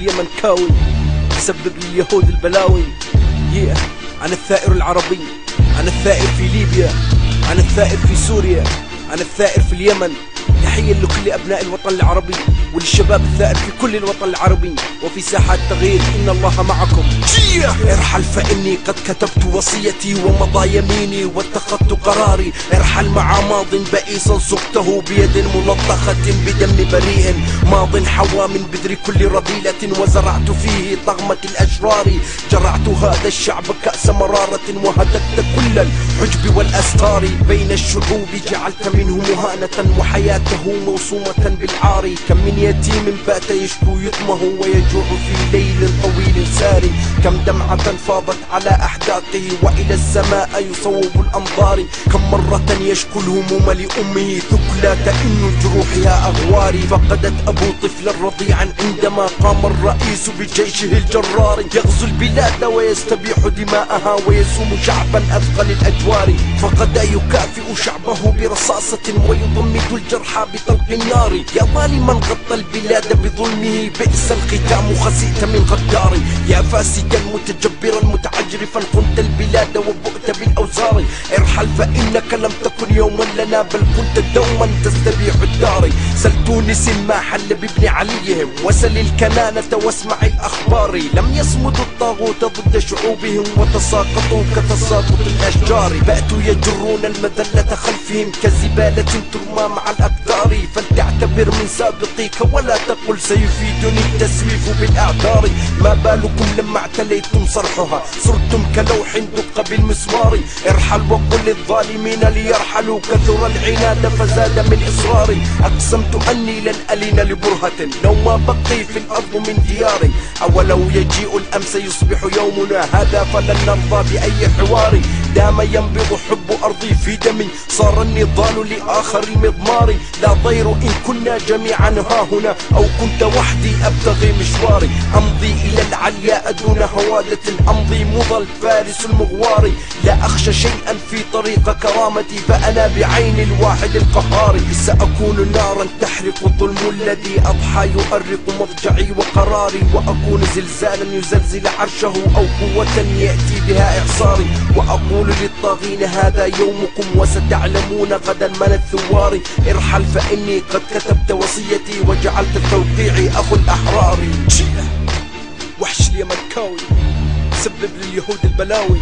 اليمن كاوي يسبب لليهود البلاوي. أنا الثائر العربي، أنا الثائر في ليبيا، أنا الثائر في سوريا، أنا الثائر في اليمن. تحية لكل أبناء الوطن العربي وللشباب الثائر في كل الوطن العربي وفي ساحات تغيير. إن الله معكم. ارحل فإني قد كتبت وصيتي ومضى يميني واتخذت قراري. ارحل مع ماض بئيسا سقته بيد ملطخة بدم بريء، ماض حوى من بذر كل رذيلة وزرعت فيه طغمة الأشرار. جرعت هذا الشعب كأس مرارة وهتكت كل الحجب والأستار. بين الشعوب جعلت منه مهانة وحياته موصومة بالعار. كم من يتيم بات يشكو يتمه ويجوع في ليل طويل ساري. كم دمعة فاضت على أحداقه وإلى السماء يصوب الأنظار. كم مرة يشكو الهموم لأمه ثكلى تئن جروحها أغواري. فقدت أبو طفل رضيعا عندما قام الرئيس بجيشه الجرار. يغزو البلاد ويستبيح دماءها ويسوم شعبا أثقل الأجوار. فقد يكافئ شعبه برصاصة ويضمد الجرحى بطلق النار. يا ظالما غطى البلاد بظلمه بئس الختام خسئت من غدار. يا فاسدا متجبرا متعجرفا خنت البلاد وبؤت بالأوزار. ارحل فإنك لم تكن يوما لنا بل كنت دوما تستبيح الدار. سل تونس ما حل بابن عليهم وسل الكنانة واسمع الأخبار. لم يصمدوا الطاغوت ضد شعوبهم وتساقطوا كتساقط الأشجار. بأتوا يجرون المذلة خلفهم كزبالة ترمى مع الأقدار. فلتعتبر من سابقيك ولا تقل سيفيدني التسويف بالأعذار. ما بالكم لما اعتليتم صرحها صرتم كلوح دق بالمسمار. ارحل وقل للظالمين ليرحلوا كثر العناد فزاد من إصراري. أقسمت أني لن ألين لبرهة لو ما بقي في الأرض من دياري. أولو يجيء الأمس يصبح يومنا هذا فلن نرضى بأي حوار. دام ينبض حب أرضي في دمي صار النضال لآخر المضمار. لا ضير إن كنا جميعا ها هنا أو كنت وحدي أبتغي مشواري. أمضي إلى العلياء دون هوادة أمضي مضى الفارس المغوار. لا أخشى شيئا في طريق كرامتي فأنا بعين الواحد القهار. سأكون نارا تحرق الظلم الذي أضحى يؤرق مضجعي وقراري. وأكون زلزالا يزلزل عرشه أو قوة يأتي بها إعصاري. وأقول للطاغين هذا يومكم وستعلمون غدا من الثوار. ارحل فإني قد كتبت وصيتي وجعلت توقيعي أخو الأحرار. وحش اليمن كاوي سبب لليهود البلاوي.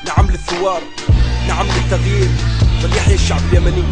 نعم للثوار، نعم للتغيير، فليحيى الشعب اليمني.